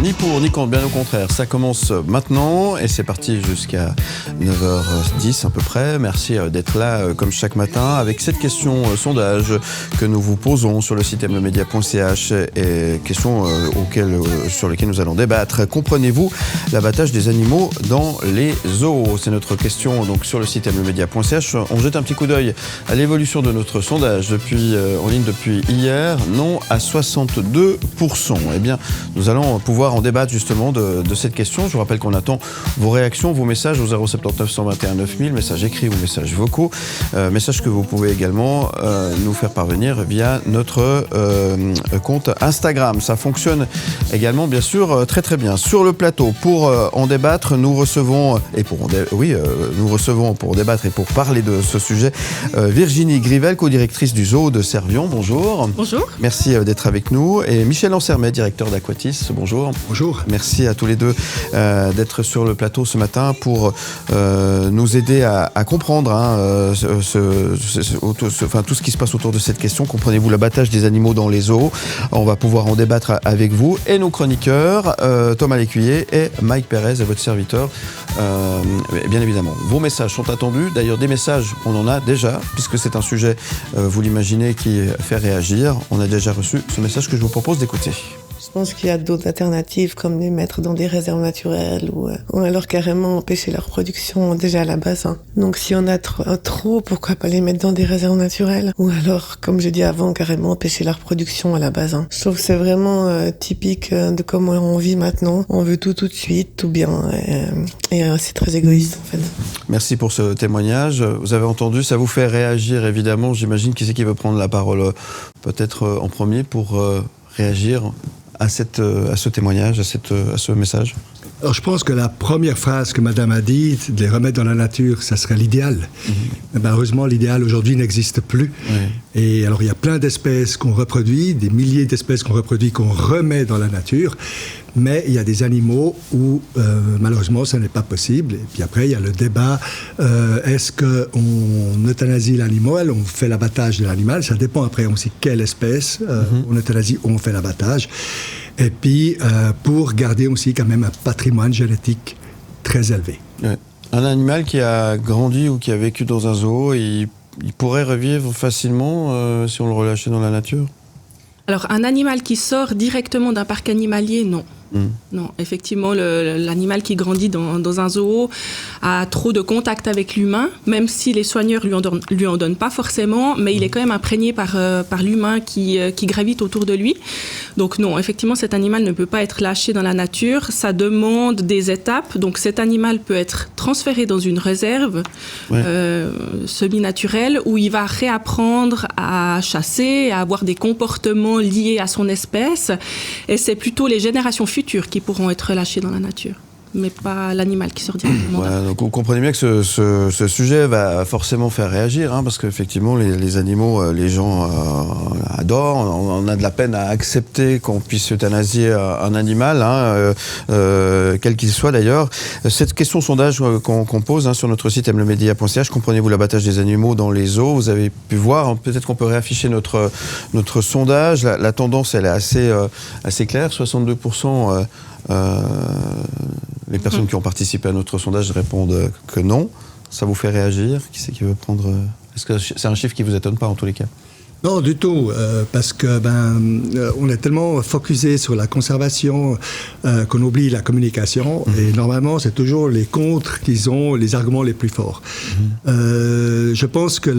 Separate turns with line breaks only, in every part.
ni pour ni contre, bien au contraire. Ça commence maintenant et c'est parti jusqu'à 9h10 à peu près. Merci d'être là comme chaque matin avec cette question sondage que nous vous posons sur le site mlemedia.ch et question sur lesquelles nous allons débattre. Comprenez-vous l'abattage des animaux dans les zoos? C'est notre question donc sur le site mlemedia.ch. On jette un petit coup d'œil à l'évolution de notre sondage en ligne depuis hier. Non à 62%. Eh bien, nous allons pouvoir en débattre justement de cette question. Je vous rappelle qu'on attend vos réactions, vos messages au 079 121 9000, messages écrits ou messages vocaux. Messages que vous pouvez également nous faire parvenir via notre compte Instagram. Ça fonctionne également, bien sûr, très très bien. Sur le plateau, pour en débattre, nous recevons pour débattre et pour parler de ce sujet, Virginie Grivel, co-directrice du zoo de Servion. Bonjour.
Bonjour.
Merci d'être avec nous. Et Michel Ansermet, directeur d'Aquatis. Bonjour.
Bonjour.
Merci à tous les deux d'être sur le plateau ce matin pour nous aider à comprendre tout ce qui se passe autour de cette question. Comprenez-vous l'abattage des animaux dans les zoos? On va pouvoir en débattre avec vous et nos chroniqueurs, Thomas Lécuyer et Mike Pérez, votre serviteur. Bien évidemment, vos messages sont attendus. D'ailleurs, des messages, on en a déjà, puisque c'est un sujet, vous l'imaginez, qui fait réagir. On a déjà reçu ce message que je vous propose d'écouter.
Je pense qu'il y a d'autres alternatives comme les mettre dans des réserves naturelles ou alors carrément empêcher leur production déjà à la base. Donc si on a trop, pourquoi pas les mettre dans des réserves naturelles ou alors, comme je dis avant, carrément empêcher leur production à la base. Je trouve que c'est vraiment typique de comment on vit maintenant. On veut tout de suite, tout bien et c'est très égoïste en fait.
Merci pour ce témoignage. Vous avez entendu, ça vous fait réagir évidemment. J'imagine qui c'est qui veut prendre la parole peut-être en premier pour réagir à ce témoignage, à ce message?
Alors je pense que la première phrase que madame a dit, de les remettre dans la nature, ça serait l'idéal. Mais malheureusement, l'idéal aujourd'hui n'existe plus. Oui. Et alors il y a plein d'espèces qu'on reproduit, des milliers d'espèces qu'on reproduit, qu'on remet dans la nature. Mais il y a des animaux où malheureusement ça n'est pas possible. Et puis après il y a le débat, est-ce qu'on euthanasie l'animal, on fait l'abattage de l'animal? Ça dépend après aussi quelle espèce on euthanasie ou on fait l'abattage. Et puis pour garder aussi quand même un patrimoine génétique très élevé.
Ouais. Un animal qui a grandi ou qui a vécu dans un zoo, il pourrait revivre facilement si on le relâchait dans la nature?
Alors, un animal qui sort directement d'un parc animalier, non. Non, effectivement, l'animal qui grandit dans un zoo a trop de contact avec l'humain, même si les soigneurs lui en donnent pas forcément, mais il est quand même imprégné par l'humain qui gravite autour de lui. Donc non, effectivement, cet animal ne peut pas être lâché dans la nature. Ça demande des étapes. Donc cet animal peut être transféré dans une réserve semi-naturelle où il va réapprendre à chasser, à avoir des comportements liés à son espèce. Et c'est plutôt les générations futures qui pourront être relâchés dans la nature, mais pas l'animal qui sort directement.
Ouais, donc vous comprenez bien que ce sujet va forcément faire réagir, parce qu'effectivement les animaux, les gens adorent. On a de la peine à accepter qu'on puisse euthanasier un animal, quel qu'il soit d'ailleurs. Cette question sondage qu'on pose sur notre site mlemedia.ch, comprenez-vous l'abattage des animaux dans les zoos? Vous avez pu voir, peut-être qu'on peut réafficher notre sondage. La tendance, elle est assez claire, 62%. Les personnes qui ont participé à notre sondage répondent que non. Ça vous fait réagir? Qui c'est qui veut prendre? Est-ce que c'est un chiffre qui vous étonne pas en tous les cas?
Non, du tout, parce que on est tellement focusé sur la conservation qu'on oublie la communication. Et normalement, c'est toujours les contres qui ont les arguments les plus forts. Je pense que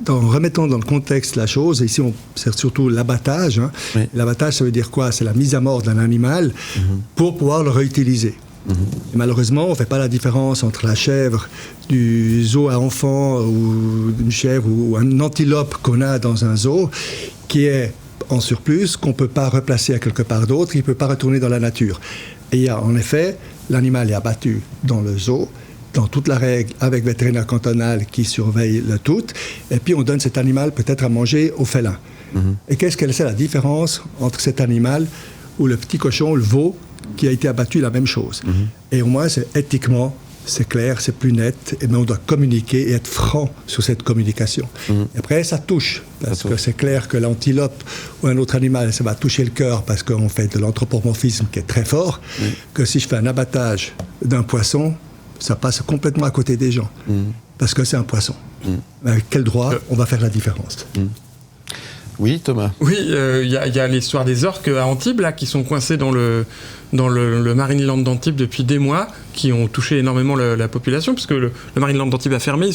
en remettant dans le contexte la chose, ici, c'est surtout l'abattage. Oui. L'abattage, ça veut dire quoi? C'est la mise à mort d'un animal pour pouvoir le réutiliser. Et malheureusement, on ne fait pas la différence entre la chèvre du zoo à enfants ou une chèvre ou un antilope qu'on a dans un zoo qui est en surplus, qu'on ne peut pas replacer à quelque part d'autre, il ne peut pas retourner dans la nature. Et il y a en effet, l'animal est abattu dans le zoo, dans toute la règle, avec le vétérinaire cantonal qui surveille le tout, et puis on donne cet animal peut-être à manger aux félins. Et qu'est-ce que c'est la différence entre cet animal ou le petit cochon, le veau, qui a été abattu, la même chose. Et au moins, c'est éthiquement c'est clair, c'est plus net, et bien on doit communiquer et être franc sur cette communication. Et après, ça touche, parce que c'est clair que l'antilope ou un autre animal, ça va toucher le cœur parce qu'on fait de l'anthropomorphisme qui est très fort, que si je fais un abattage d'un poisson, ça passe complètement à côté des gens, parce que c'est un poisson. Avec quel droit on va faire la différence?
Oui, Thomas.
Oui, il y a l'histoire des orques à Antibes, là, qui sont coincés dans le Marineland d'Antibes depuis des mois, qui ont touché énormément la population, puisque le Marineland d'Antibes a fermé,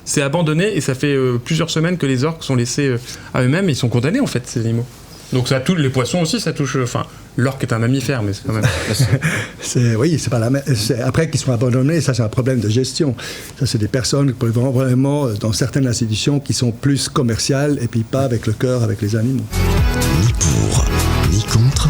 c'est abandonné, et ça fait plusieurs semaines que les orques sont laissés à eux-mêmes, et ils sont condamnés, en fait, ces animaux. Donc ça touche les poissons aussi, ça touche... Enfin, l'orque est un mammifère, mais c'est quand même...
Oui, c'est pas la même... Après qu'ils soient abandonnés, ça c'est un problème de gestion. Ça c'est des personnes vraiment dans certaines institutions qui sont plus commerciales et puis pas avec le cœur, avec les animaux.
Ni pour, ni contre,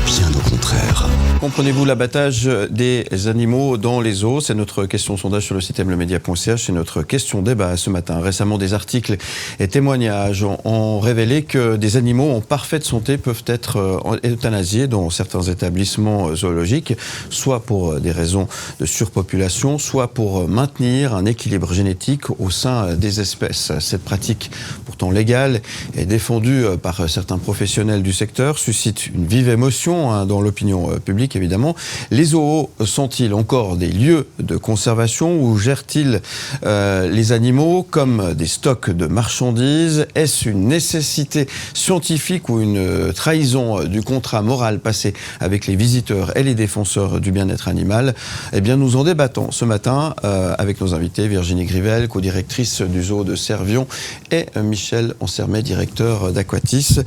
bien au contraire.
Comprenez-vous l'abattage des animaux dans les eaux? C'est notre question sondage sur le site mlemedia.ch. C'est notre question débat ce matin. Récemment, des articles et témoignages ont révélé que des animaux en parfaite santé peuvent être euthanasiés dans certains établissements zoologiques, soit pour des raisons de surpopulation, soit pour maintenir un équilibre génétique au sein des espèces. Cette pratique, pourtant légale, est défendue par certains professionnels du secteur, suscite une vive émotion dans l'opinion publique. Évidemment. Les zoos sont-ils encore des lieux de conservation ou gèrent-ils les animaux comme des stocks de marchandises? Est-ce une nécessité scientifique ou une trahison du contrat moral passé avec les visiteurs et les défenseurs du bien-être animal? Eh bien, nous en débattons ce matin avec nos invités, Virginie Grivel, co-directrice du zoo de Servion, et Michel Ansermet, directeur d'Aquatis.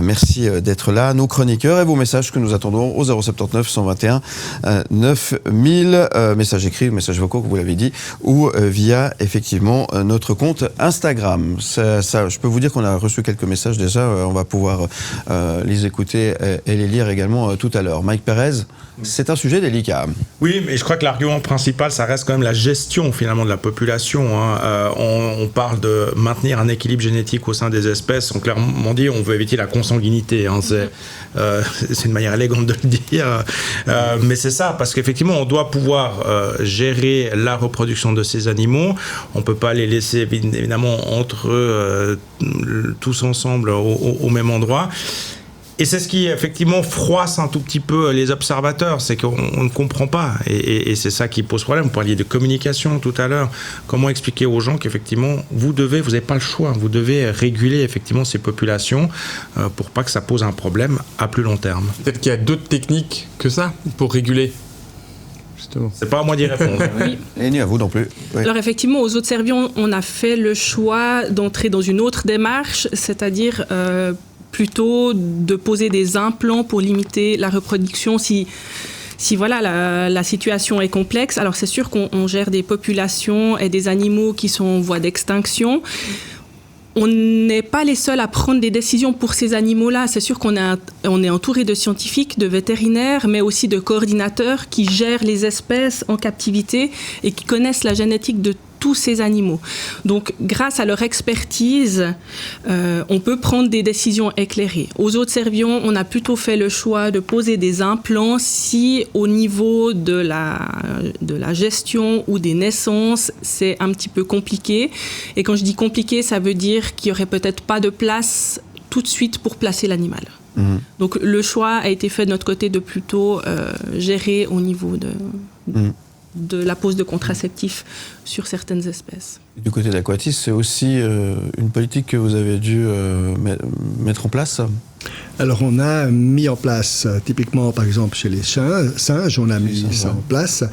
Merci d'être là. Nos chroniqueurs et vos messages que nous attendons au 079 121 9000, messages écrits, messages vocaux, que vous l'avez dit, ou via effectivement notre compte Instagram. Ça, je peux vous dire qu'on a reçu quelques messages déjà, on va pouvoir les écouter et les lire également tout à l'heure. Mike Perez, c'est un sujet délicat.
Oui, mais je crois que l'argument principal, ça reste quand même la gestion finalement de la population. On parle de maintenir un équilibre génétique au sein des espèces. On clairement dit, on veut éviter la consanguinité. C'est une manière élégante de le dire. Mais c'est ça, parce qu'effectivement, on doit pouvoir gérer la reproduction de ces animaux. On ne peut pas les laisser évidemment entre eux, tous ensemble au même endroit. Et c'est ce qui, effectivement, froisse un tout petit peu les observateurs, c'est qu'on ne comprend pas. Et c'est ça qui pose problème. Vous parliez de communication tout à l'heure. Comment expliquer aux gens qu'effectivement, vous n'avez pas le choix. Vous devez réguler, effectivement, ces populations pour pas que ça pose un problème à plus long terme.
Peut-être qu'il y a d'autres techniques que ça pour réguler. Justement.
C'est pas à moi d'y répondre.
Oui.
Et ni à vous non plus. Oui.
Alors effectivement, aux zoos de Servion, on a fait le choix d'entrer dans une autre démarche, c'est-à-dire plutôt de poser des implants pour limiter la reproduction si voilà, la situation est complexe. Alors c'est sûr qu'on gère des populations et des animaux qui sont en voie d'extinction. On n'est pas les seuls à prendre des décisions pour ces animaux-là. C'est sûr qu'on est entouré de scientifiques, de vétérinaires, mais aussi de coordinateurs qui gèrent les espèces en captivité et qui connaissent la génétique de tous ces animaux. Donc, grâce à leur expertise, on peut prendre des décisions éclairées. Aux zoos de Servion, on a plutôt fait le choix de poser des implants si, au niveau de la gestion ou des naissances, c'est un petit peu compliqué. Et quand je dis compliqué, ça veut dire qu'il n'y aurait peut-être pas de place tout de suite pour placer l'animal. Mmh. Donc, le choix a été fait de notre côté de plutôt gérer au niveau de la pose de contraceptifs sur certaines espèces.
Du côté d'Aquatis, c'est aussi une politique que vous avez dû mettre en place?
Alors on a mis en place, typiquement par exemple chez les singes, on a mis ça en place.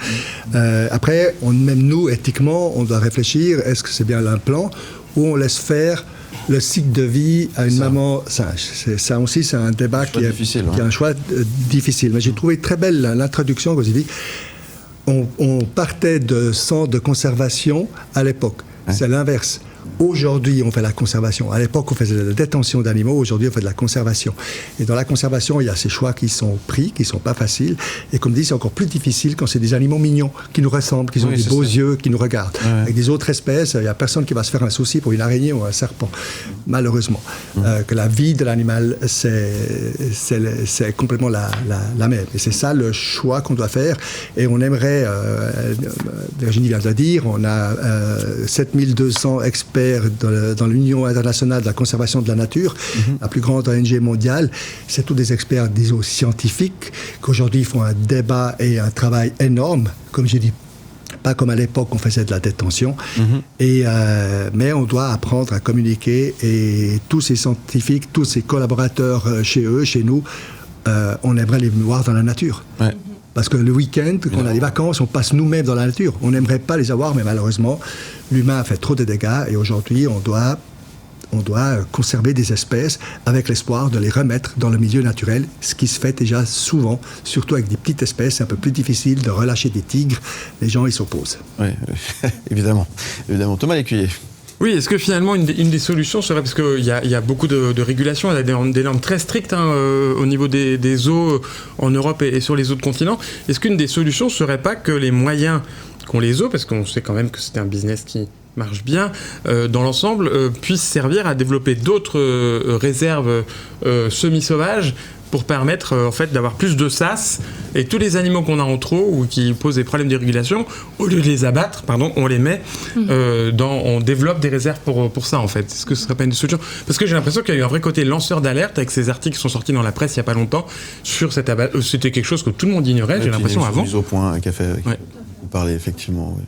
Après, même nous, éthiquement, on doit réfléchir, est-ce que c'est bien l'implant ou on laisse faire le cycle de vie à une maman singe? Ça aussi, c'est un débat qui est un choix difficile. Mais j'ai trouvé très belle l'introduction que vous avez dit. On partait de centres de conservation à l'époque. Ouais. C'est l'inverse. Aujourd'hui, on fait la conservation. À l'époque, on faisait de la détention d'animaux. Aujourd'hui, on fait de la conservation. Et dans la conservation, il y a ces choix qui sont pris, qui ne sont pas faciles. Et comme dit, c'est encore plus difficile quand c'est des animaux mignons, qui nous ressemblent, qui ont des beaux yeux, qui nous regardent. Ouais. Avec des autres espèces, il n'y a personne qui va se faire un souci pour une araignée ou un serpent, malheureusement. Que la vie de l'animal, c'est complètement la même. Et c'est ça le choix qu'on doit faire. Et on aimerait, Virginie vient de le dire, on a 7200 experts dans l'Union internationale de la conservation de la nature, la plus grande ONG mondiale. C'est tous des experts, disons, scientifiques, qu'aujourd'hui font un débat et un travail énorme, comme j'ai dit. Pas comme à l'époque, on faisait de la détention. Mais on doit apprendre à communiquer, et tous ces scientifiques, tous ces collaborateurs chez eux, chez nous, on aimerait les voir dans la nature. Ouais. Parce que le week-end, quand on a des vacances, on passe nous-mêmes dans la nature. On n'aimerait pas les avoir, mais malheureusement, l'humain a fait trop de dégâts, et aujourd'hui, on doit conserver des espèces avec l'espoir de les remettre dans le milieu naturel, ce qui se fait déjà souvent, surtout avec des petites espèces. C'est un peu plus difficile de relâcher des tigres. Les gens, ils s'opposent.
Oui, évidemment. Thomas Lécuyer.
Oui, est-ce que finalement une des solutions serait, parce qu'il y a beaucoup de régulations, il y a des normes très strictes au niveau des eaux en Europe et sur les autres continents, est-ce qu'une des solutions ne serait pas que les moyens qu'ont les eaux, parce qu'on sait quand même que c'est un business qui marche bien, dans l'ensemble, puissent servir à développer d'autres réserves semi-sauvages pour permettre en fait d'avoir plus de sas, et tous les animaux qu'on a en trop ou qui posent des problèmes d'irrégulation, au lieu de les abattre, on les met on développe des réserves pour ça en fait. Est-ce que ce serait pas une solution? Parce que j'ai l'impression qu'il y a eu un vrai côté lanceur d'alerte avec ces articles qui sont sortis dans la presse il y a pas longtemps sur cet abattage. C'était quelque chose que tout le monde ignorait, j'ai l'impression avant.
Mise au point, un café. Vous parlez effectivement. Oui.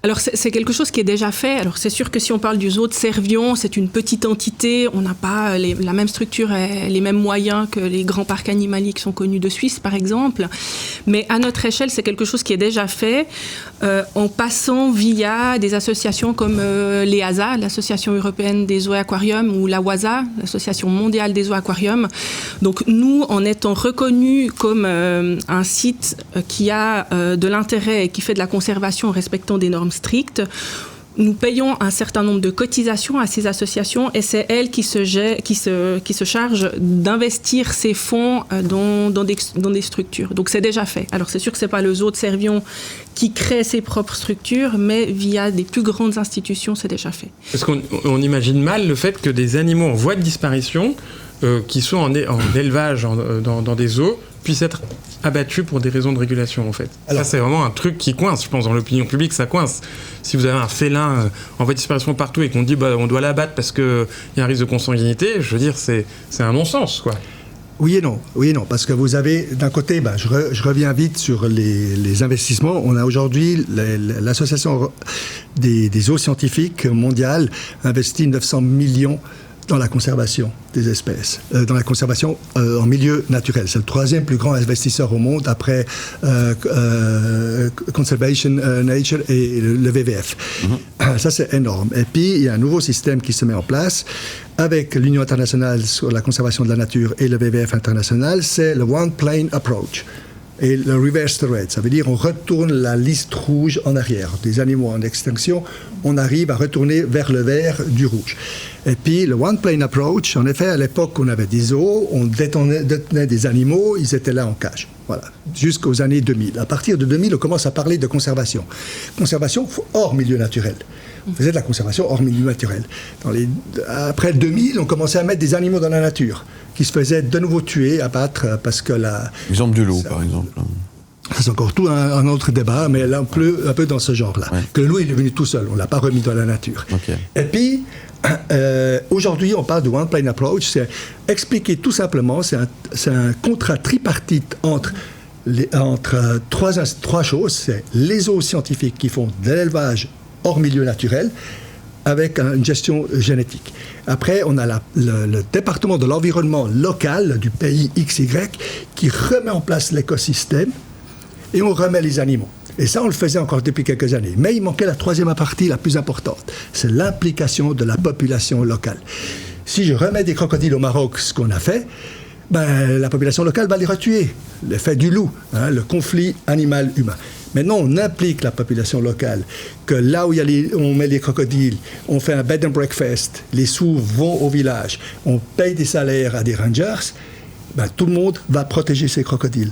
Alors c'est quelque chose qui est déjà fait. Alors c'est sûr que si on parle du zoo de Servion, c'est une petite entité, on n'a pas la même structure et les mêmes moyens que les grands parcs animaliers qui sont connus de Suisse par exemple. Mais à notre échelle, c'est quelque chose qui est déjà fait en passant via des associations comme l'EASA, l'Association européenne des zoos et aquariums, ou la WASA, l'Association mondiale des zoos et aquariums. Donc nous, en étant reconnus comme un site qui a de l'intérêt et qui fait de la conservation en respectant des normes strictes, nous payons un certain nombre de cotisations à ces associations, et c'est elles qui se chargent d'investir ces fonds dans des structures. Donc c'est déjà fait. Alors c'est sûr que c'est pas le zoo de Servion qui crée ses propres structures, mais via des plus grandes institutions, c'est déjà fait.
Parce qu'on imagine mal le fait que des animaux en voie de disparition, qui sont en élevage dans des zoos, puissent être abattus pour des raisons de régulation, en fait. Alors, ça, c'est vraiment un truc qui coince, je pense, dans l'opinion publique, ça coince. Si vous avez un félin en voie de disparition partout et qu'on dit on doit l'abattre parce qu'il y a un risque de consanguinité, je veux dire, c'est un non-sens, quoi.
Oui et non, parce que vous avez, d'un côté, je reviens vite sur les investissements. On a aujourd'hui, l'association des zoos scientifiques mondiale investit 900 millions dans la conservation des espèces, dans la conservation en milieu naturel. C'est le troisième plus grand investisseur au monde après Conservation Nature et le WWF. Ça, c'est énorme. Et puis, il y a un nouveau système qui se met en place avec l'Union internationale sur la conservation de la nature et le WWF international. C'est le One Plane Approach. Et le reverse the red, ça veut dire on retourne la liste rouge en arrière. Des animaux en extinction, on arrive à retourner vers le vert du rouge. Et puis le one plane approach, en effet, à l'époque, on avait des zoos, on détenait des animaux, ils étaient là en cage. Voilà, jusqu'aux années 2000. À partir de 2000, on commence à parler de conservation. Conservation hors milieu naturel. On faisait de la conservation hors milieu naturel. Après 2000, on commençait à mettre des animaux dans la nature, qui se faisaient de nouveau tuer, abattre, parce que
Exemple du loup, par exemple.
C'est encore tout un autre débat, mais là, un peu dans ce genre-là. Ouais. Que le loup, il est venu tout seul, on ne l'a pas remis dans la nature. Okay. Et puis, aujourd'hui, on parle de One Plane Approach, c'est expliquer tout simplement, c'est un contrat tripartite entre trois choses. C'est les zoos scientifiques qui font de l'élevage hors milieu naturel, avec une gestion génétique. Après, on a le département de l'environnement local du pays XY qui remet en place l'écosystème et on remet les animaux. Et ça, on le faisait encore depuis quelques années. Mais il manquait la troisième partie, la plus importante. C'est l'implication de la population locale. Si je remets des crocodiles au Maroc, ce qu'on a fait, la population locale va les retuer. L'effet du loup, le conflit animal-humain. Maintenant, on implique la population locale, que là où on met les crocodiles, on fait un bed and breakfast, les sous vont au village, on paye des salaires à des rangers, tout le monde va protéger ces crocodiles.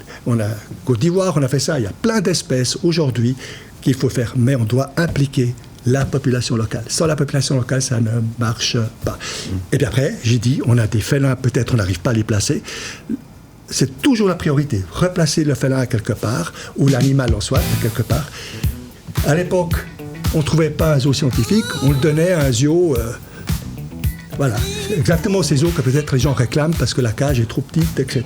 Côte d'Ivoire, on a fait ça, il y a plein d'espèces aujourd'hui qu'il faut faire, mais on doit impliquer la population locale. Sans la population locale, ça ne marche pas. Et puis après, j'ai dit, on a des félins, peut-être on n'arrive pas à les placer. C'est toujours la priorité, replacer le félin quelque part, ou l'animal en soi, quelque part. À l'époque, on ne trouvait pas un zoo scientifique, on le donnait à un zoo... voilà, exactement ces zoos que peut-être les gens réclament parce que la cage est trop petite, etc.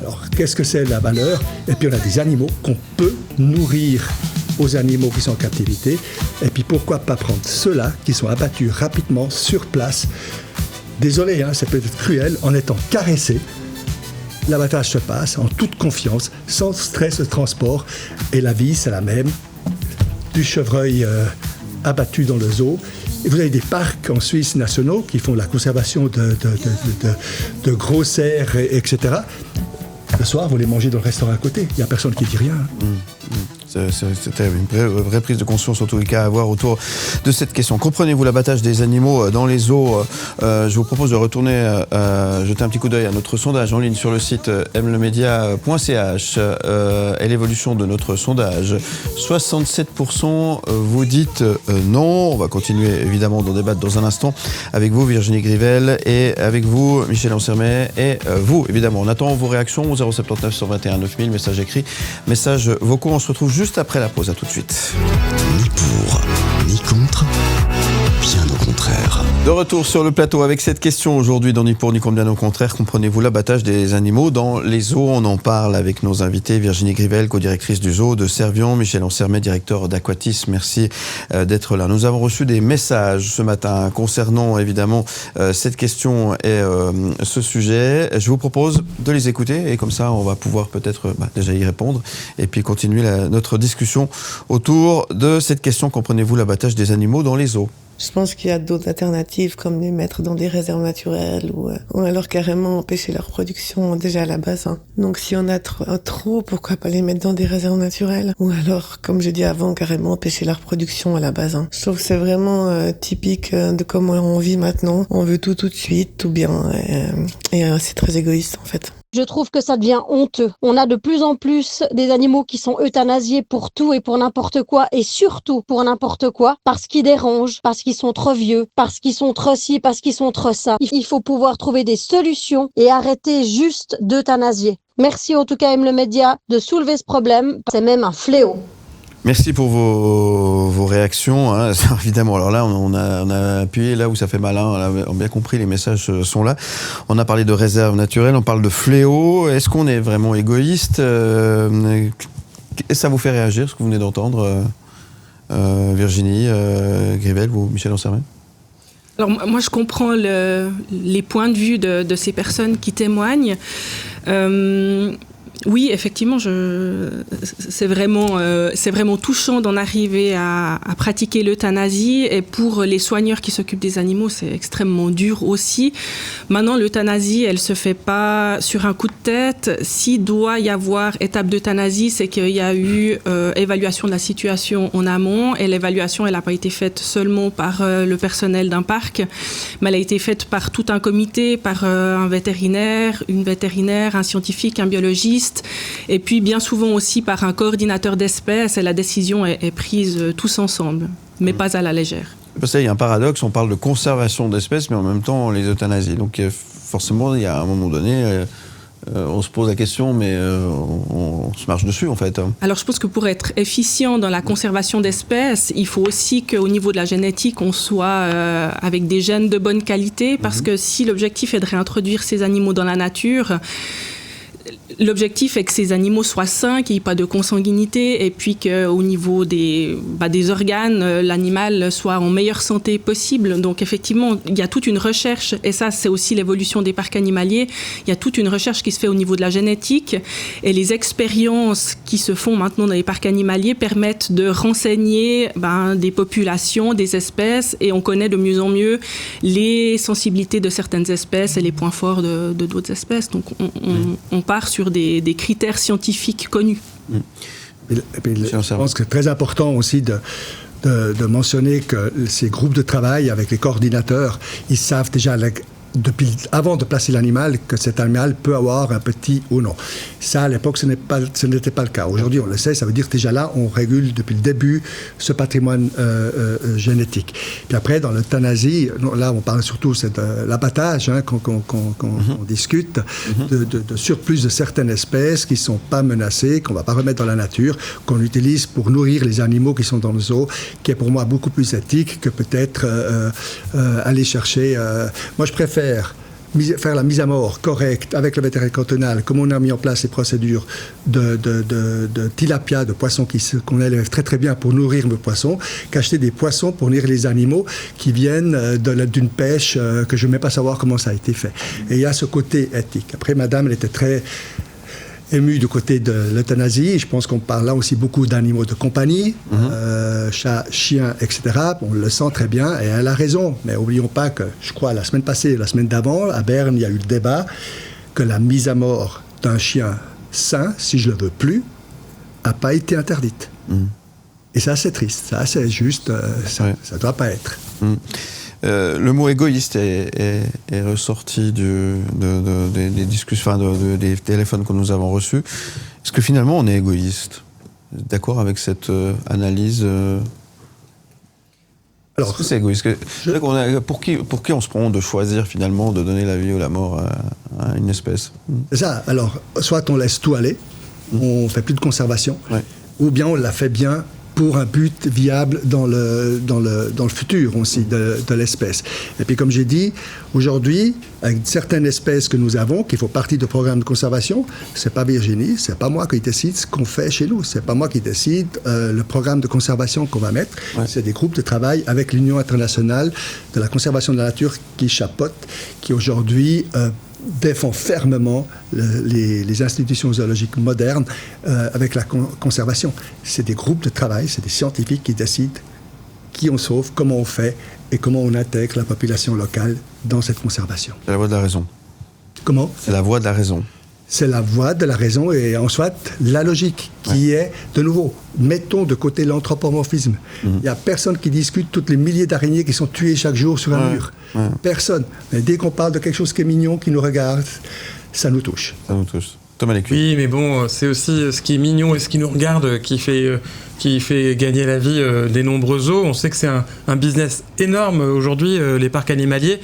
Alors, qu'est-ce que c'est la valeur? Et puis, on a des animaux qu'on peut nourrir aux animaux qui sont en captivité. Et puis, pourquoi pas prendre ceux-là qui sont abattus rapidement sur place? Désolé, c'est peut-être cruel, en étant caressés. L'abattage se passe en toute confiance, sans stress de transport. Et la vie, c'est la même. Du chevreuil abattu dans le zoo. Et vous avez des parcs en Suisse nationaux qui font la conservation de gros cerfs, etc. Le soir, vous les mangez dans le restaurant à côté. Il n'y a personne qui dit rien.
C'était une vraie prise de conscience, en tous les cas, à avoir autour de cette question. Comprenez-vous l'abattage des animaux dans les zoos? Je vous propose de retourner jeter un petit coup d'œil à notre sondage en ligne sur le site mlemedia.ch et l'évolution de notre sondage. 67% vous dites non. On va continuer évidemment d'en débattre dans un instant avec vous, Virginie Grivel, et avec vous, Michel Ansermet, et vous, évidemment. On attend vos réactions au 079 121 9000, messages écrits, messages vocaux. On se retrouve juste après la pause. À tout de suite.
Ni pour, ni contre, bien au contraire.
De retour sur le plateau avec cette question aujourd'hui dans Ni pour, ni contre, bien au contraire. Comprenez-vous l'abattage des animaux dans les zoos? On en parle avec nos invités. Virginie Grivel, co-directrice du zoo de Servion. Michel Ansermet, directeur d'Aquatis. Merci d'être là. Nous avons reçu des messages ce matin concernant évidemment cette question et ce sujet. Je vous propose de les écouter et comme ça on va pouvoir peut-être déjà y répondre et puis continuer notre discussion autour de cette question. Comprenez-vous l'abattage des animaux dans les zoos?
Je pense qu'il y a d'autres alternatives comme les mettre dans des réserves naturelles ou alors carrément empêcher leur production déjà à la base. Donc si on a trop, pourquoi pas les mettre dans des réserves naturelles? Ou alors, comme je dis avant, carrément empêcher leur production à la base. Je trouve que c'est vraiment typique de comment on vit maintenant. On veut tout de suite, tout bien et c'est très égoïste en fait.
Je trouve que ça devient honteux. On a de plus en plus des animaux qui sont euthanasiés pour tout et pour n'importe quoi, et surtout pour n'importe quoi, parce qu'ils dérangent, parce qu'ils sont trop vieux, parce qu'ils sont trop ci, parce qu'ils sont trop ça. Il faut pouvoir trouver des solutions et arrêter juste d'euthanasier. Merci en tout cas M. Le Média de soulever ce problème. C'est même un fléau.
Merci pour vos réactions. Évidemment, alors là, on a appuyé là où ça fait mal. On a bien compris, les messages sont là. On a parlé de réserve naturelle, on parle de fléau. Est-ce qu'on est vraiment égoïste? Ça vous fait réagir, ce que vous venez d'entendre, Virginie Grivel, vous, Michel Ansermet?
Alors moi, je comprends les points de vue de ces personnes qui témoignent. Oui, effectivement, c'est vraiment touchant d'en arriver à pratiquer l'euthanasie. Et pour les soigneurs qui s'occupent des animaux, c'est extrêmement dur aussi. Maintenant, l'euthanasie, elle se fait pas sur un coup de tête. S'il doit y avoir étape d'euthanasie, c'est qu'il y a eu évaluation de la situation en amont. Et l'évaluation, elle n'a pas été faite seulement par le personnel d'un parc, mais elle a été faite par tout un comité, par un vétérinaire, une vétérinaire, un scientifique, un biologiste, et puis bien souvent aussi par un coordinateur d'espèces, et la décision est prise tous ensemble, mais pas à la légère.
Parce qu'il y a un paradoxe, on parle de conservation d'espèces, mais en même temps on les euthanasie. Donc forcément, il y a un moment donné, on se pose la question, mais on se marche dessus en fait.
Alors je pense que pour être efficient dans la conservation d'espèces, il faut aussi qu'au niveau de la génétique, on soit avec des gènes de bonne qualité, parce que si l'objectif est de réintroduire ces animaux dans la nature, l'objectif est que ces animaux soient sains, qu'il n'y ait pas de consanguinité, et puis qu'au niveau des organes, l'animal soit en meilleure santé possible. Donc effectivement, il y a toute une recherche, et ça c'est aussi l'évolution des parcs animaliers, il y a toute une recherche qui se fait au niveau de la génétique, et les expériences qui se font maintenant dans les parcs animaliers permettent de renseigner des populations, des espèces, et on connaît de mieux en mieux les sensibilités de certaines espèces et les points forts de d'autres espèces. Donc on part sur des critères scientifiques connus.
Et puis, je pense que c'est très important aussi de mentionner que ces groupes de travail avec les coordinateurs, ils savent déjà avant de placer l'animal, que cet animal peut avoir un petit ou non. Ça, à l'époque, ce n'était pas le cas. Aujourd'hui, on le sait, ça veut dire que déjà là, on régule depuis le début ce patrimoine génétique. Puis après, dans l'euthanasie, là, on parle surtout de l'abattage qu'on discute, de surplus de certaines espèces qui ne sont pas menacées, qu'on ne va pas remettre dans la nature, qu'on utilise pour nourrir les animaux qui sont dans le zoo, qui est pour moi beaucoup plus éthique que peut-être aller chercher... moi, je préfère faire la mise à mort correcte avec le vétérinaire cantonal, comme on a mis en place les procédures de tilapia, de poissons qu'on élève très très bien pour nourrir nos poissons, qu'acheter des poissons pour nourrir les animaux qui viennent d'une pêche que je ne vais même pas savoir comment ça a été fait. Et il y a ce côté éthique. Après, madame, elle était très ému du côté de l'euthanasie. Je pense qu'on parle là aussi beaucoup d'animaux de compagnie, chats, chiens, etc. On le sent très bien et elle a raison. Mais n'oublions pas que, je crois, la semaine passée, la semaine d'avant, à Berne, il y a eu le débat que la mise à mort d'un chien sain, si je ne le veux plus, n'a pas été interdite. Et ça, c'est triste. Ça, c'est juste... ça ne doit pas être.
Le mot égoïste est ressorti des discussions, des téléphones que nous avons reçus. Est-ce que finalement on est égoïste ? D'accord avec cette analyse Alors, est-ce que c'est égoïste ? Pour qui on se prend de choisir finalement de donner la vie ou la mort à une espèce ?
C'est ça. Alors, soit on laisse tout aller, on ne fait plus de conservation, ou bien on la fait bien pour un but viable dans le futur aussi de l'espèce. Et puis comme j'ai dit, aujourd'hui, avec certaines espèces que nous avons, qui font partie du programme de conservation, c'est pas Virginie, c'est pas moi qui décide ce qu'on fait chez nous, c'est pas moi qui décide le programme de conservation qu'on va mettre, c'est des groupes de travail avec l'Union internationale de la conservation de la nature qui chapeaute, qui aujourd'hui défend fermement les institutions zoologiques modernes avec la conservation. C'est des groupes de travail, c'est des scientifiques qui décident qui on sauve, comment on fait et comment on intègre la population locale dans cette conservation.
C'est la voie de la raison.
Comment ?
C'est la voie de la raison.
C'est la voie de la raison et en soit la logique qui est, de nouveau, mettons de côté l'anthropomorphisme. Il n'y a personne qui discute toutes les milliers d'araignées qui sont tuées chaque jour sur un mur. Personne. Mais dès qu'on parle de quelque chose qui est mignon, qui nous regarde, ça nous touche.
Ça nous touche. Thomas Lécuyer.
Oui, mais bon, c'est aussi ce qui est mignon et ce qui nous regarde qui fait gagner la vie des nombreux zoos. On sait que c'est un business énorme aujourd'hui, les parcs animaliers.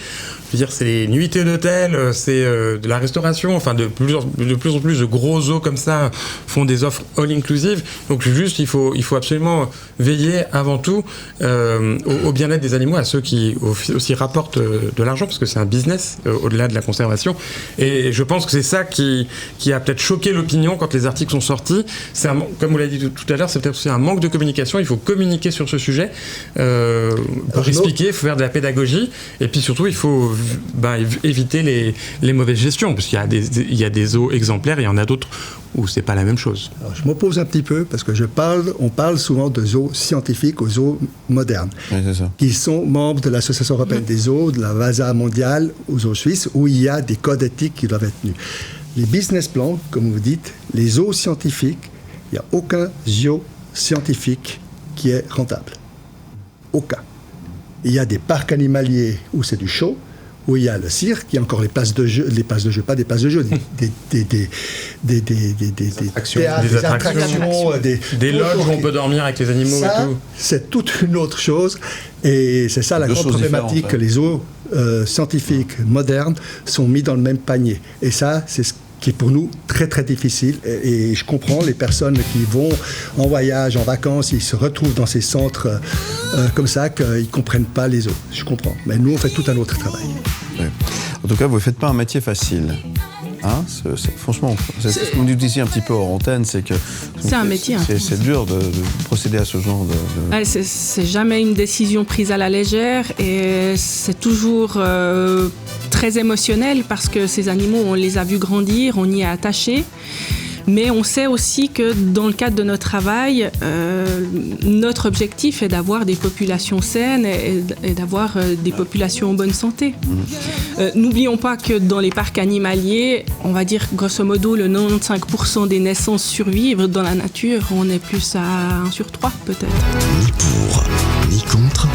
Je veux dire, c'est les nuitées d'hôtel, c'est de la restauration, enfin de plus en plus de gros zoos comme ça font des offres all-inclusive. Donc juste, il faut absolument veiller avant tout au bien-être des animaux, à ceux qui aussi rapportent de l'argent, parce que c'est un business au-delà de la conservation. Et je pense que c'est ça qui a peut-être choqué l'opinion quand les articles sont sortis. Comme vous l'avez dit tout à l'heure, c'est peut-être aussi un manque de communication. Il faut communiquer sur ce sujet pour expliquer, il faut faire de la pédagogie, et puis surtout, il faut éviter les mauvaises gestions, parce qu'il y a des zoos exemplaires, et il y en a d'autres où c'est pas la même chose.
Alors, je m'oppose un petit peu, parce que on parle souvent de zoos scientifiques aux zoos modernes, qui sont membres de l'Association européenne des zoos, de la VASA mondiale, aux zoos suisses, où il y a des codes éthiques qui doivent être tenus. Les business plans, comme vous dites, les zoos scientifiques, il n'y a aucun zoo scientifique qui est rentable. Aucun. Il y a des parcs animaliers où c'est du show, où il y a le cirque, il y a encore les places de jeu, pas des places de jeu, des attractions,
des loges où on peut dormir avec les animaux et tout.
C'est toute une autre chose, et c'est ça la grande problématique, que les zoos scientifiques modernes sont mis dans le même panier. Et ça, c'est ce qui est pour nous très très difficile, et je comprends les personnes qui vont en voyage, en vacances, ils se retrouvent dans ces centres comme ça, qu'ils ne comprennent pas les zoos. Je comprends, mais nous on fait tout un autre travail.
Oui. En tout cas, vous ne faites pas un métier facile. Hein, franchement, c'est ce qu'on dit ici un petit peu hors antenne, c'est que
c'est un métier.
C'est dur de procéder à ce genre de...
Ouais, c'est jamais une décision prise à la légère, et c'est toujours très émotionnel, parce que ces animaux, on les a vus grandir, on y est attaché. Mais on sait aussi que dans le cadre de notre travail, notre objectif est d'avoir des populations saines et d'avoir des populations en bonne santé. N'oublions pas que dans les parcs animaliers, on va dire grosso modo le 95% des naissances survivent. Dans la nature, on est plus à 1 sur 3 peut-être.
Ni pour, ni contre,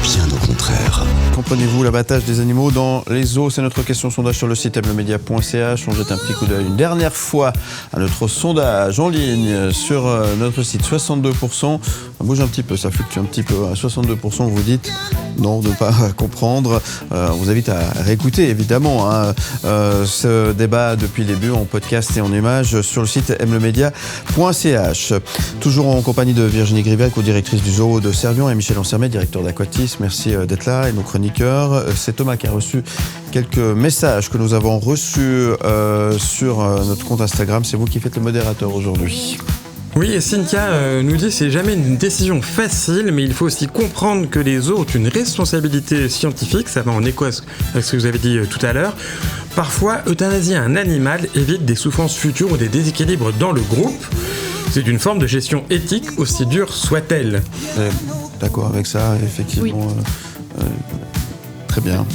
bien au contraire.
Comprenez-vous l'abattage des animaux dans les zoos? C'est notre question sondage sur le site mlemedia.ch. On jette un petit coup d'œil une dernière fois à notre sondage en ligne sur notre site. 62%, ça bouge un petit peu, ça fluctue un petit peu. À 62%, vous dites non, de ne pas comprendre. On vous invite à réécouter évidemment ce débat depuis le début en podcast et en images sur le site mlemedia.ch. Toujours en compagnie de Virginie Grivel, co-directrice du zoo de Servion, et Michel Ansermet, directeur d'Aquatis. Merci d'être là. Et nos chroniqueurs, c'est Thomas qui a reçu quelques messages que nous avons reçus sur notre compte Instagram. C'est vous qui faites le modérateur aujourd'hui.
Oui, et Cynthia nous dit c'est jamais une décision facile, mais il faut aussi comprendre que les zoos ont une responsabilité scientifique, ça va en écho avec ce que vous avez dit tout à l'heure. Parfois, euthanasier un animal évite des souffrances futures ou des déséquilibres dans le groupe. C'est une forme de gestion éthique, aussi dure soit-elle.
D'accord avec ça, effectivement. Oui. Très bien.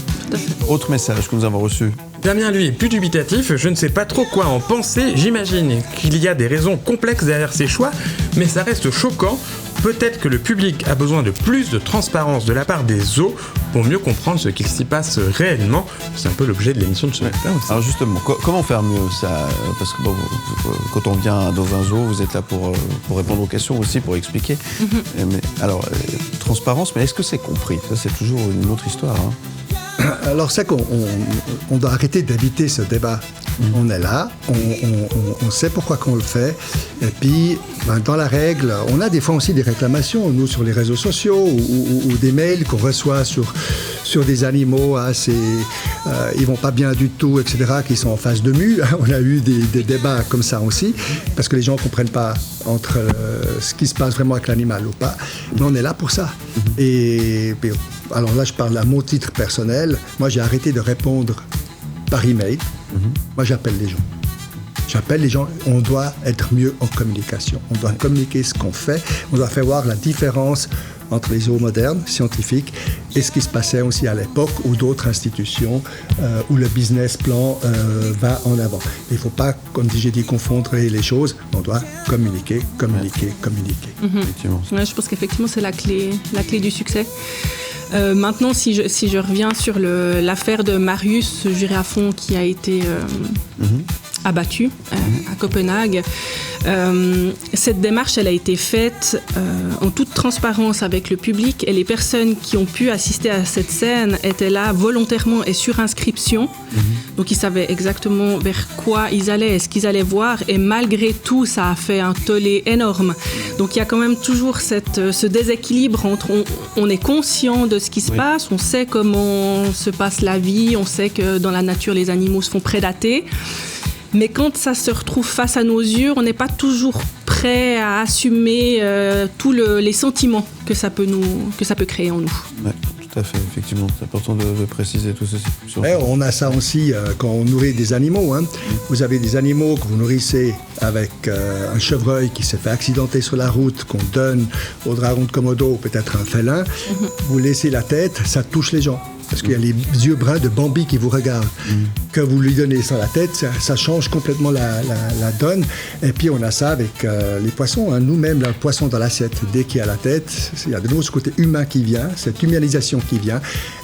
Autre message que nous avons reçu.
Damien, lui, est plus dubitatif. Je ne sais pas trop quoi en penser. J'imagine qu'il y a des raisons complexes derrière ces choix, mais ça reste choquant. Peut-être que le public a besoin de plus de transparence de la part des zoos pour mieux comprendre ce qu'il s'y passe réellement. C'est un peu l'objet de l'émission de ce matin aussi. Alors
justement, comment faire mieux ça? Parce que quand on vient dans un zoo, vous êtes là pour répondre aux questions aussi, pour expliquer. Mais, alors, transparence, mais est-ce que c'est compris? Ça, c'est toujours une autre histoire.
Alors c'est qu'on doit arrêter d'éviter ce débat. On est là, on sait pourquoi qu'on le fait, et puis dans la règle, on a des fois aussi des réclamations, nous sur les réseaux sociaux, ou des mails qu'on reçoit sur des animaux ils vont pas bien du tout, etc., qui sont en face de mue. On a eu des débats comme ça aussi, parce que les gens ne comprennent pas entre ce qui se passe vraiment avec l'animal ou pas, mais on est là pour ça. Et alors là, je parle à mon titre personnel. Moi, j'ai arrêté de répondre par email. Moi, j'appelle les gens. On doit être mieux en communication. On doit communiquer ce qu'on fait. On doit faire voir la différence entre les zoos modernes, scientifiques, et ce qui se passait aussi à l'époque ou d'autres institutions où le business plan va en avant. Il ne faut pas, comme j'ai dit, confondre les choses. On doit communiquer. Effectivement.
Ouais, je pense qu'effectivement, c'est la clé du succès. Maintenant, si je reviens sur l'affaire de Marius Girafon qui a été abattu à Copenhague, cette démarche, elle a été faite en toute transparence avec le public, et les personnes qui ont pu assister à cette scène étaient là volontairement et sur inscription. Donc ils savaient exactement vers quoi ils allaient et ce qu'ils allaient voir, et malgré tout, ça a fait un tollé énorme. Donc il y a quand même toujours ce déséquilibre entre on est conscient de ce qui se passe, on sait comment se passe la vie, on sait que dans la nature les animaux se font prédater, mais quand ça se retrouve face à nos yeux, on n'est pas toujours prêt à assumer tous les sentiments que ça peut créer en nous.
Ouais, tout à fait, effectivement, c'est important de préciser tout ceci.
On a ça aussi quand on nourrit des animaux. Vous avez des animaux que vous nourrissez avec un chevreuil qui s'est fait accidenter sur la route, qu'on donne au dragon de Komodo ou peut-être un félin. Vous laissez la tête, ça touche les gens. Parce qu'il y a les yeux bruns de Bambi qui vous regardent. Que vous lui donnez sans la tête, ça change complètement la donne. Et puis on a ça avec les poissons. Nous-mêmes, le poisson dans l'assiette, dès qu'il y a la tête, il y a de nouveau ce côté humain qui vient, cette humanisation qui vient.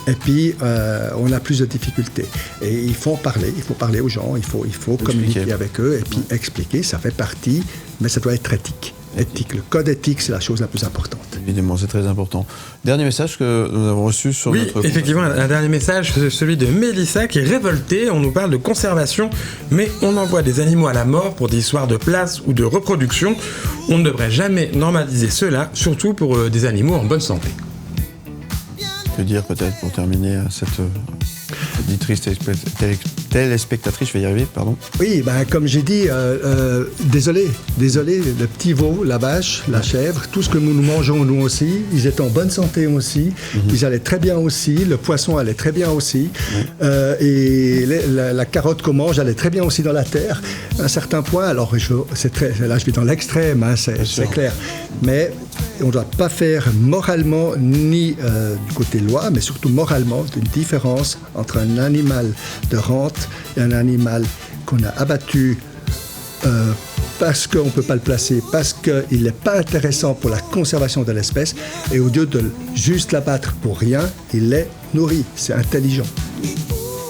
Et puis on a plus de difficultés. Et il faut parler aux gens, il faut communiquer avec eux et puis expliquer. Ça fait partie, mais ça doit être éthique. Le code éthique, c'est la chose la plus importante.
Évidemment, c'est très important. Dernier message que nous avons reçu sur notre...
Oui, effectivement, un dernier message, celui de Mélissa qui est révoltée. On nous parle de conservation, mais on envoie des animaux à la mort pour des histoires de place ou de reproduction. On ne devrait jamais normaliser cela, surtout pour des animaux en bonne santé.
Que dire peut-être pour terminer cette auditrices, téléspectatrices, je vais y arriver, pardon.
Oui, comme j'ai dit, désolé, le petit veau, la vache, la chèvre, tout ce que nous mangeons nous aussi, ils étaient en bonne santé aussi, ils allaient très bien aussi, le poisson allait très bien aussi, et la carotte qu'on mange allait très bien aussi dans la terre. À un certain point, alors là je vais dans l'extrême, c'est clair, mais on ne doit pas faire moralement ni du côté loi, mais surtout moralement une différence entre un animal de rente et un animal qu'on a abattu parce qu'on ne peut pas le placer, parce qu'il n'est pas intéressant pour la conservation de l'espèce, et au lieu de juste l'abattre pour rien, il les nourrit. C'est intelligent.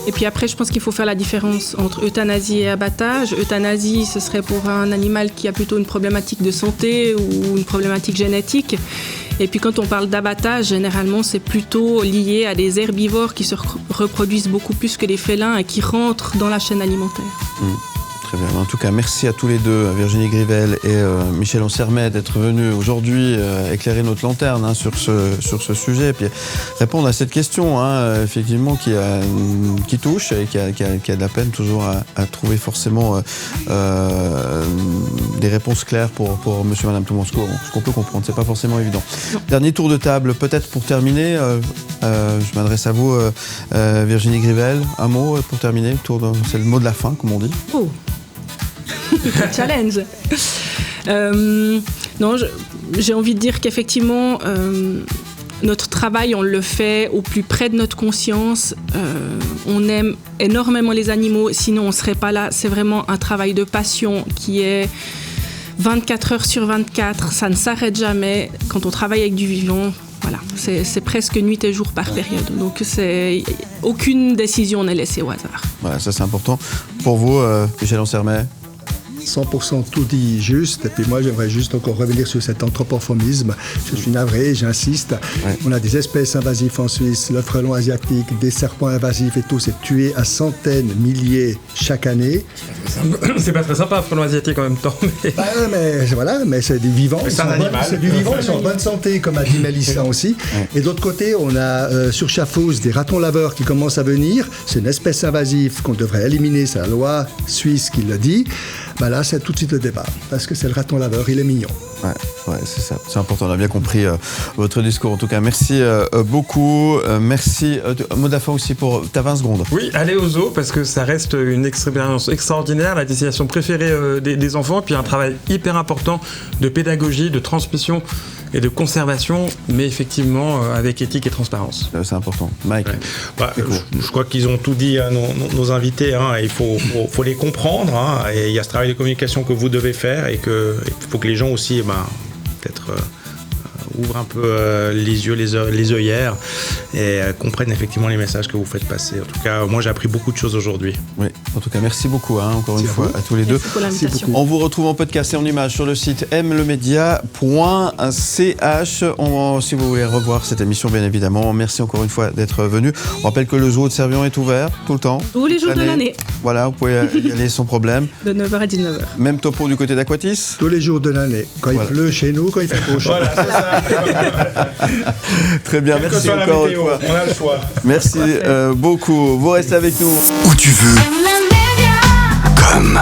Et puis après, je pense qu'il faut faire la différence entre euthanasie et abattage. Euthanasie, ce serait pour un animal qui a plutôt une problématique de santé ou une problématique génétique. Et puis quand on parle d'abattage, généralement, c'est plutôt lié à des herbivores qui se reproduisent beaucoup plus que les félins et qui rentrent dans la chaîne alimentaire.
Très bien. En tout cas, merci à tous les deux, Virginie Grivel et Michel Ansermet, d'être venus aujourd'hui éclairer notre lanterne sur ce sujet, et puis répondre à cette question, effectivement, qui touche et qui a de la peine toujours à trouver forcément des réponses claires pour monsieur et madame tout le monde, ce qu'on peut comprendre. C'est pas forcément évident. Non. Dernier tour de table, peut-être pour terminer, je m'adresse à vous, Virginie Grivel, un mot pour terminer, c'est le mot de la fin, comme on dit.
Oh. Challenge. Non, j'ai envie de dire qu'effectivement, notre travail, on le fait au plus près de notre conscience. On aime énormément les animaux, sinon on ne serait pas là. C'est vraiment un travail de passion qui est 24 heures sur 24. Ça ne s'arrête jamais. Quand on travaille avec du vivant, voilà, c'est presque nuit et jour par période. Donc aucune décision n'est laissée au hasard.
Voilà, ça c'est important. Pour vous, Michel Ansermet?
100% tout dit juste, et puis moi j'aimerais juste encore revenir sur cet anthropomorphisme. Je suis navré, j'insiste. Ouais. On a des espèces invasives en Suisse, le frelon asiatique, des serpents invasifs et tout, c'est tué à centaines, milliers chaque année.
C'est pas très sympa, un frelon asiatique en même temps.
Mais c'est des vivants,
c'est
du vivant, ils sont en bonne santé, comme a dit Mélissa aussi. Ouais. Et d'autre côté, on a sur Schaffhouse des ratons laveurs qui commencent à venir. C'est une espèce invasive qu'on devrait éliminer, c'est la loi suisse qui le dit. Là, c'est tout de suite le débat, parce que c'est le raton laveur, il est mignon.
Ouais, c'est ça, c'est important, on a bien compris votre discours. En tout cas, merci beaucoup. Merci. Un mot de la fin aussi pour ta 20 secondes.
Oui, allez au zoo, parce que ça reste une expérience extraordinaire, la destination préférée des enfants, puis un travail hyper important de pédagogie, de transmission et de conservation, mais effectivement avec éthique et transparence.
C'est important. Mike.
Ouais. Je crois qu'ils ont tout dit, nos invités. Il faut les comprendre. Et il y a ce travail de communication que vous devez faire, et il faut que les gens aussi, peut-être ouvrent un peu les yeux, les œillères, et comprennent effectivement les messages que vous faites passer. En tout cas, moi j'ai appris beaucoup de choses aujourd'hui.
Oui, en tout cas, merci beaucoup encore une fois à tous les deux.
Merci pour l'invitation.
On vous retrouve en podcast et en image sur le site mlemedia.ch. Si vous voulez revoir cette émission, bien évidemment, merci encore une fois d'être venu. On rappelle que le zoo de Servion est ouvert tout le temps.
Tous les jours de l'année.
Voilà, vous pouvez y aller sans problème.
De 9h à 19h.
Même topo du côté d'Aquatis.
Tous les jours de l'année. Quand il pleut chez nous, quand il fait beau chez nous.
Voilà, c'est ça.
Très bien, merci encore une fois.
On a le choix.
Merci beaucoup. Vous restez avec nous.
Où tu veux. Comme